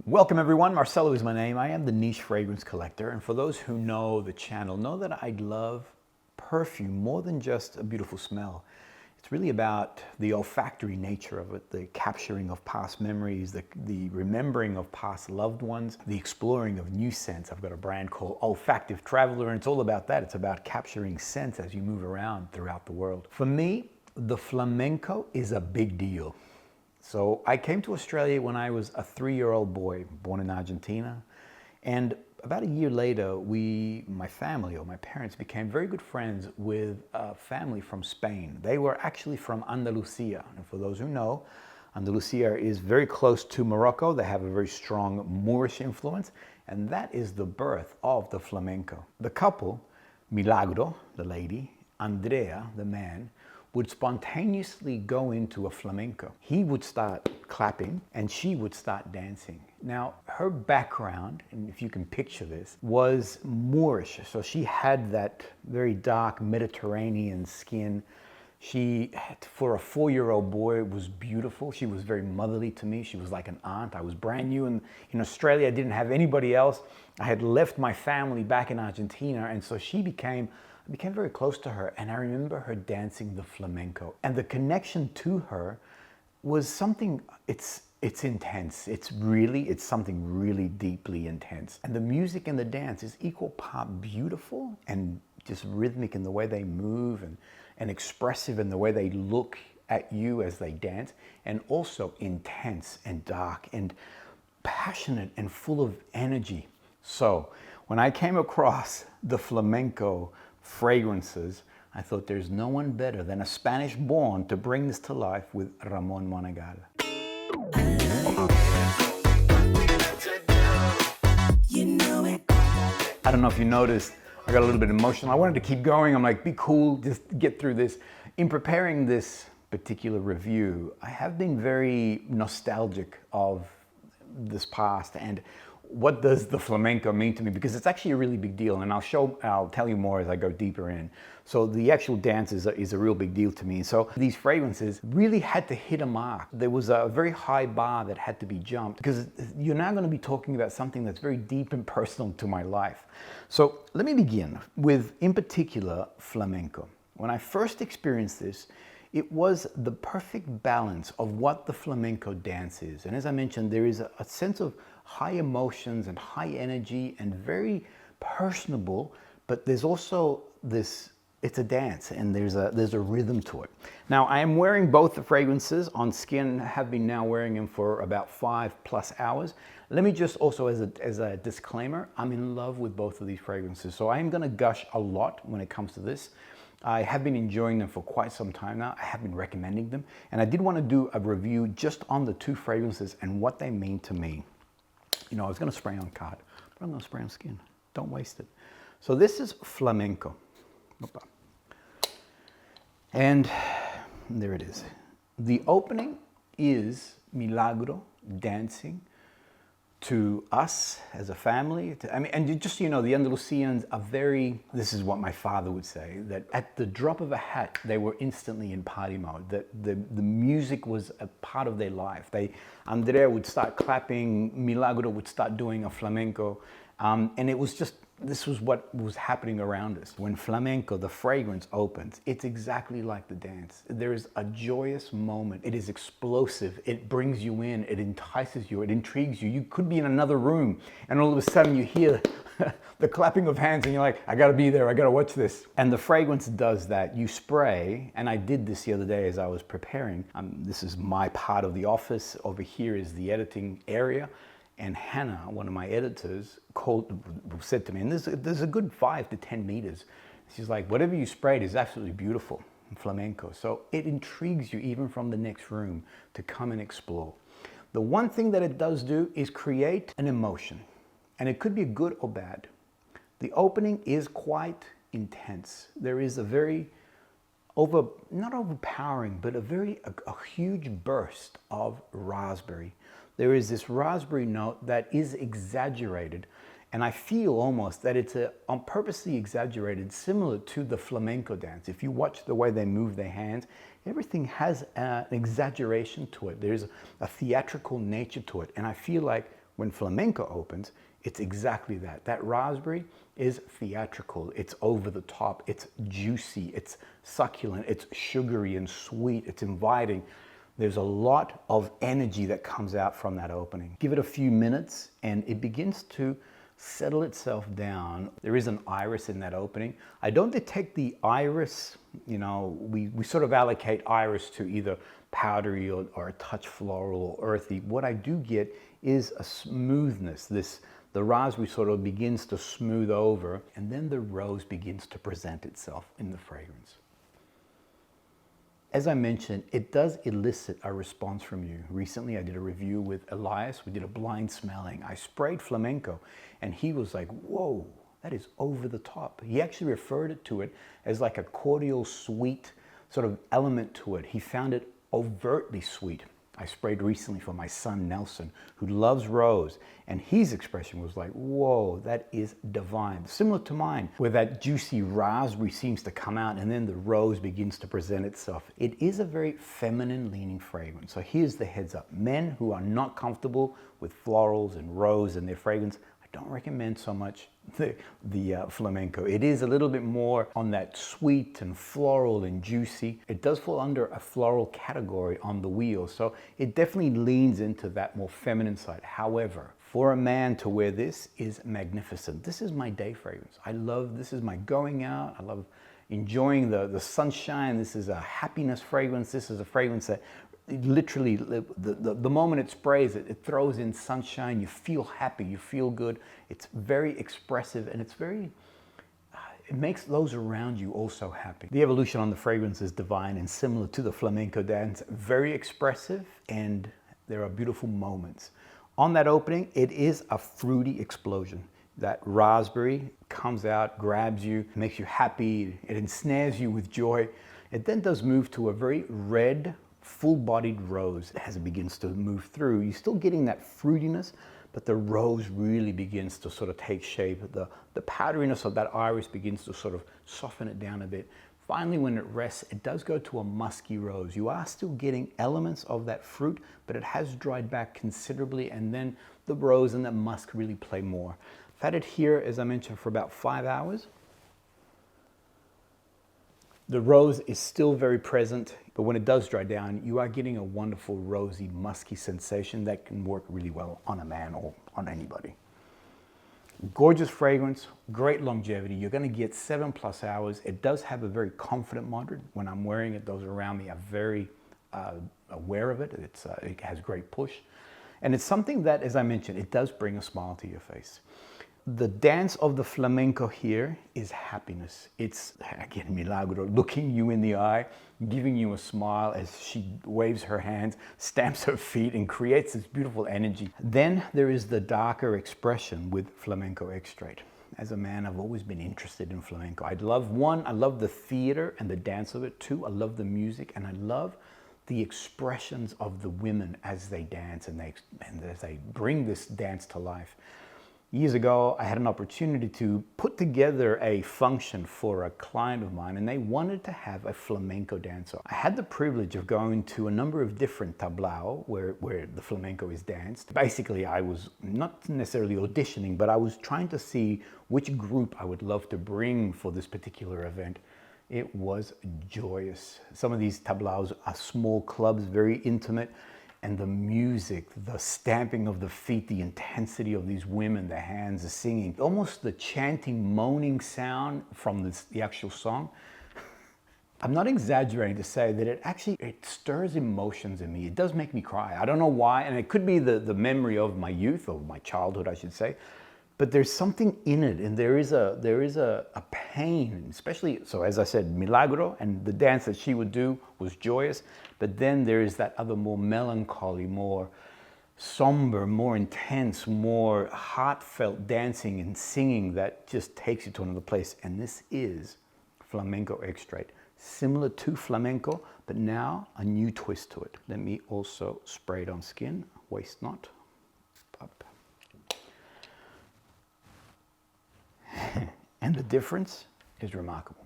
Welcome everyone, Marcelo is my name. I am the niche fragrance collector, and for those who know the channel, know that I love perfume more than just a beautiful smell. It's really about the olfactory nature of it, the capturing of past memories, the remembering of past loved ones, the exploring of new scents. I've got a brand called Olfactive Traveler, and it's all about that. It's about capturing scents as you move around throughout the world. For me, the flamenco is a big deal. So I came to Australia when I was a 3-year-old boy, born in Argentina. And about a year later, my parents became very good friends with a family from Spain. They were actually from Andalusia. And for those who know, Andalusia is very close to Morocco. They have a very strong Moorish influence. And that is the birth of the flamenco. The couple, Milagro, the lady, Andrea, the man, would spontaneously go into a flamenco. He would start clapping and she would start dancing. Now, her background, and if you can picture this, was Moorish. So she had that very dark Mediterranean skin. She, for a 4-year-old boy, was beautiful. She was very motherly to me. She was like an aunt. I was brand new in Australia. I didn't have anybody else. I had left my family back in Argentina, and so I became very close to her, and I remember her dancing the flamenco. And the connection to her was something, it's intense. It's something really deeply intense. And the music and the dance is equal part beautiful and just rhythmic in the way they move and expressive in the way they look at you as they dance, and also intense and dark and passionate and full of energy. So when I came across the flamenco fragrances, I thought there's no one better than a Spanish born to bring this to life with RAMON MONEGAL. I don't know if you noticed, I got a little bit emotional. I wanted to keep going. I'm like, be cool, just get through this. In preparing this particular review, I have been very nostalgic of this past and what does the flamenco mean to me, because it's actually a really big deal, and I'll tell you more as I go deeper in. So the actual dance is a real big deal to me. So these fragrances really had to hit a mark. There was a very high bar that had to be jumped, because you're now going to be talking about something that's very deep and personal to my life. So let me begin with, in particular, flamenco. When I first experienced this, it was the perfect balance of what the flamenco dance is. And as I mentioned, there is a sense of high emotions and high energy and very personable, but there's also this, it's a dance and there's a rhythm to it. Now, I am wearing both the fragrances on skin, have been now wearing them for about 5+ hours. Let me just also, as a disclaimer, I'm in love with both of these fragrances. So I am gonna gush a lot when it comes to this. I have been enjoying them for quite some time now. I have been recommending them. And I did want to do a review just on the two fragrances and what they mean to me. You know, I was going to spray on card, but I'm going to spray on skin. Don't waste it. So this is flamenco. And there it is. The opening is Milagro dancing to us as a family. And just so you know, the Andalusians are very, this is what my father would say, that at the drop of a hat, they were instantly in party mode, that the music was a part of their life. Andrea would start clapping, Milagro would start doing a flamenco, and it was just, this was what was happening around us. When flamenco, the fragrance opens, it's exactly like the dance. There is a joyous moment. It is explosive. It brings you in. It entices you. It intrigues you. You could be in another room and all of a sudden you hear the clapping of hands and you're like, I gotta be there. I gotta watch this. And the fragrance does that. You spray, and I did this the other day as I was preparing. This is my part of the office. Over here is the editing area. And Hannah, one of my editors, said to me, and there's a good 5 to 10 meters. She's like, whatever you sprayed is absolutely beautiful, flamenco. So it intrigues you even from the next room to come and explore. The one thing that it does do is create an emotion, and it could be good or bad. The opening is quite intense. There is a very not overpowering, but a huge burst of raspberry. There is this raspberry note that is exaggerated, and I feel almost that it's on purposely exaggerated, similar to the flamenco dance. If you watch the way they move their hands, everything has an exaggeration to it. There's a theatrical nature to it, and I feel like When Flamenco opens, it's exactly that. That raspberry is theatrical, it's over the top, it's juicy, it's succulent, it's sugary and sweet, it's inviting. There's a lot of energy that comes out from that opening. Give it a few minutes and it begins to settle itself down. There is an iris in that opening. I don't detect the iris, you know, we sort of allocate iris to either powdery or a touch floral or earthy. What I do get is a smoothness. The raspberry sort of begins to smooth over, and then the rose begins to present itself in the fragrance. As I mentioned, it does elicit a response from you. Recently, I did a review with Elias. We did a blind smelling. I sprayed Flamenco, and he was like, whoa, that is over the top. He actually referred to it as like a cordial, sweet sort of element to it. He found it overtly sweet. I sprayed recently for my son, Nelson, who loves rose, and his expression was like, whoa, that is divine. Similar to mine, where that juicy raspberry seems to come out and then the rose begins to present itself. It is a very feminine leaning fragrance. So here's the heads up. Men who are not comfortable with florals and rose in their fragrance, I don't recommend so much the Flamenco. It is a little bit more on that sweet and floral and juicy. It does fall under a floral category on the wheel, so it definitely leans into that more feminine side. However, for a man to wear this is magnificent. This is my day fragrance. This is my going out. I love enjoying the sunshine. This is a happiness fragrance. This is a fragrance that literally, the moment it sprays, it throws in sunshine. You feel happy, you feel good. It's very expressive, and it makes those around you also happy. The evolution on the fragrance is divine and similar to the flamenco dance. Very expressive, and there are beautiful moments. On that opening, it is a fruity explosion. That raspberry comes out, grabs you, makes you happy, it ensnares you with joy. It then does move to a very red, full-bodied rose. As it begins to move through, you're still getting that fruitiness, but the rose really begins to sort of take shape. The powderiness of that iris begins to sort of soften it down a bit. Finally, when it rests, it does go to a musky rose. You are still getting elements of that fruit, but it has dried back considerably, and then the rose and the musk really play more. I've had it here, as I mentioned, for about 5 hours. The rose is still very present, but when it does dry down, you are getting a wonderful rosy, musky sensation that can work really well on a man or on anybody. Gorgeous fragrance, great longevity. You're going to get 7+ hours. It does have a very confident moderate. When I'm wearing it, those around me are very aware of it. It has great push. And it's something that, as I mentioned, it does bring a smile to your face. The dance of the flamenco here is happiness. It's, again, Milagro, looking you in the eye, giving you a smile as she waves her hands, stamps her feet, and creates this beautiful energy. Then there is the darker expression with Flamenco Extrait. As a man, I've always been interested in flamenco. I love the theater and the dance of it. 2, I love the music, and I love the expressions of the women as they dance and as they bring this dance to life. Years ago, I had an opportunity to put together a function for a client of mine, and they wanted to have a flamenco dancer. I had the privilege of going to a number of different tablao where the flamenco is danced. Basically, I was not necessarily auditioning, but I was trying to see which group I would love to bring for this particular event. It was joyous. Some of these tablaos are small clubs, very intimate. And the music, the stamping of the feet, the intensity of these women, the hands, the singing, almost the chanting, moaning sound from the actual song. I'm not exaggerating to say that it stirs emotions in me. It does make me cry. I don't know why, and it could be the memory of my youth, or my childhood, I should say. But there's something in it, and there is a pain, especially, so as I said, Milagro, and the dance that she would do was joyous, but then there is that other more melancholy, more somber, more intense, more heartfelt dancing and singing that just takes you to another place, and this is Flamenco Extrait. Similar to flamenco, but now a new twist to it. Let me also spray it on skin, waste not. Up. And the difference is remarkable.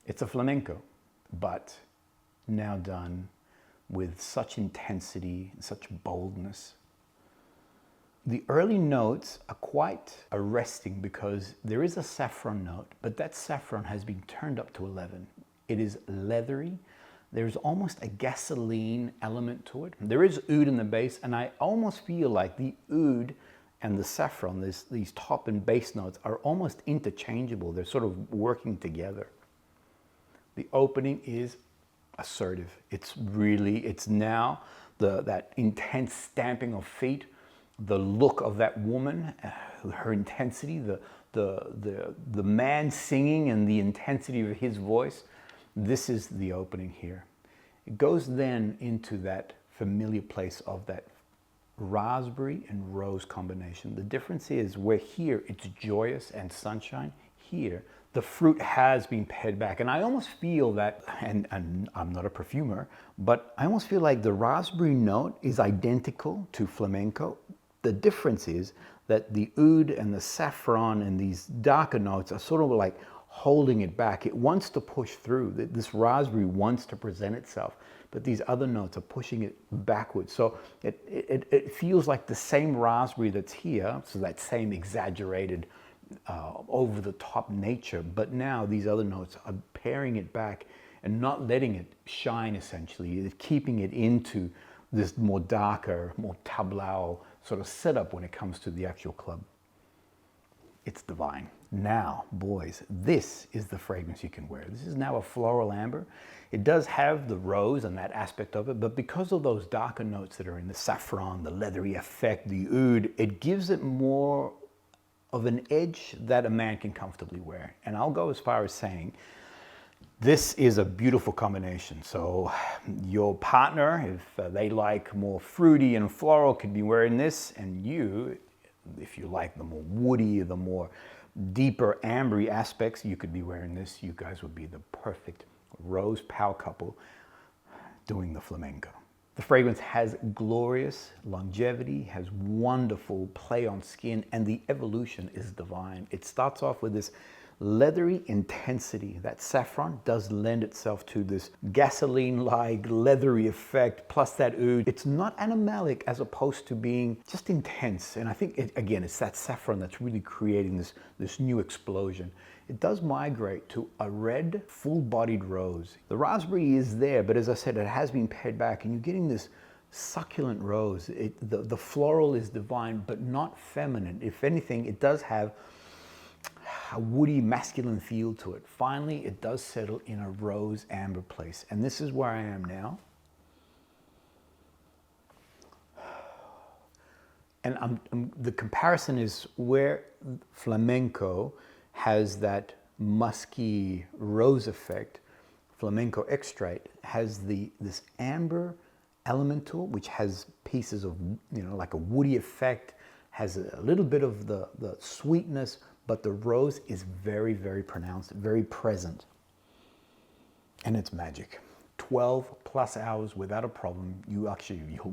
It's a flamenco, but now done with such intensity, such boldness. The early notes are quite arresting because there is a saffron note, but that saffron has been turned up to 11. It is leathery. There's almost a gasoline element to it. There is oud in the base, and I almost feel like the oud and the saffron, these top and base notes, are almost interchangeable. They're sort of working together. The opening is assertive. It's now that intense stamping of feet, the look of that woman, her intensity, the man singing and the intensity of his voice. This is the opening here. It goes then into that familiar place of that raspberry and rose combination. The difference is where here it's joyous and sunshine, here the fruit has been pared back. And I almost feel that, and I'm not a perfumer, but I almost feel like the raspberry note is identical to flamenco. The difference is that the oud and the saffron and these darker notes are sort of like holding it back. It wants to push through. This raspberry wants to present itself, but these other notes are pushing it backwards. So it feels like the same raspberry that's here, so that same exaggerated, over the top nature, but now these other notes are paring it back and not letting it shine, essentially. It's keeping it into this more darker, more tableau sort of setup when it comes to the actual club. It's divine. Now, boys, this is the fragrance you can wear. This is now a floral amber. It does have the rose and that aspect of it, but because of those darker notes that are in the saffron, the leathery effect, the oud, it gives it more of an edge that a man can comfortably wear. And I'll go as far as saying, this is a beautiful combination. So your partner, if they like more fruity and floral, could be wearing this, and you, if you like the more woody, the more deeper ambery aspects, you could be wearing this. You guys would be the perfect rose power couple doing the flamenco. The fragrance has glorious longevity, has wonderful play on skin, and the evolution is divine. It starts off with this leathery intensity. That saffron does lend itself to this gasoline-like leathery effect, plus that oud. It's not animalic as opposed to being just intense. And I think, again, it's that saffron that's really creating this new explosion. It does migrate to a red, full-bodied rose. The raspberry is there, but as I said, it has been pared back, and you're getting this succulent rose. The floral is divine, but not feminine. If anything, it does have a woody, masculine feel to it. Finally, it does settle in a rose amber place, and this is where I am now. And the comparison is where flamenco has that musky rose effect. Flamenco Extrait has this amber element to it, which has pieces of, like a woody effect, has a little bit of the sweetness, but the rose is very, very pronounced, very present. And it's magic. 12 plus hours without a problem. You'll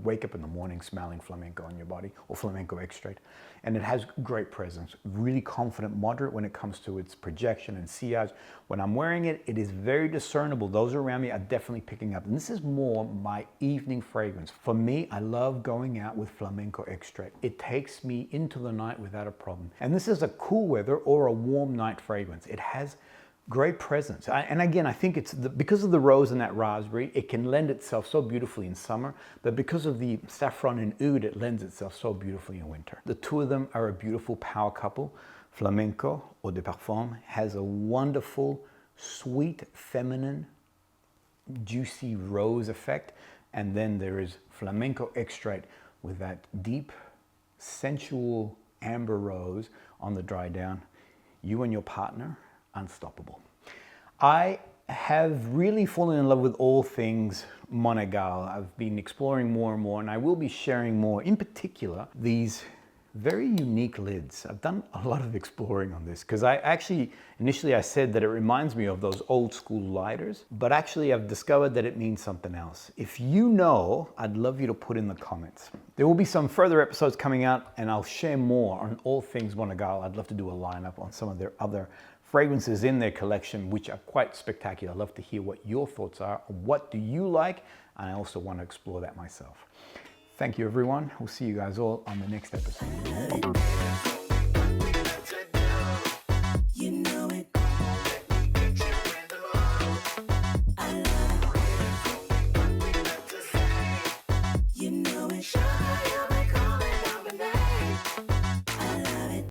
wake up in the morning smelling flamenco on your body, or flamenco extrait. And it has great presence, really confident, moderate when it comes to its projection and sillage. When I'm wearing it, it is very discernible. Those around me are definitely picking up. And this is more my evening fragrance. For me, I love going out with flamenco extrait. It takes me into the night without a problem. And this is a cool weather or a warm night fragrance. It has great presence. And again, I think it's because of the rose and that raspberry, it can lend itself so beautifully in summer, but because of the saffron and oud, it lends itself so beautifully in winter. The two of them are a beautiful power couple. Flamenco Eau de Parfum has a wonderful, sweet, feminine, juicy rose effect. And then there is Flamenco Extrait with that deep, sensual amber rose on the dry down. You and your partner, unstoppable. I have really fallen in love with all things Monegal. I've been exploring more and more, and I will be sharing more, in particular, these very unique lids. I've done a lot of exploring on this because initially I said that it reminds me of those old school lighters, but actually I've discovered that it means something else. If you know, I'd love you to put in the comments. There will be some further episodes coming out, and I'll share more on all things Monegal. I'd love to do a lineup on some of their other fragrances in their collection, which are quite spectacular. I'd love to hear what your thoughts are. What do you like? And I also want to explore that myself. Thank you, everyone. We'll see you guys all on the next episode.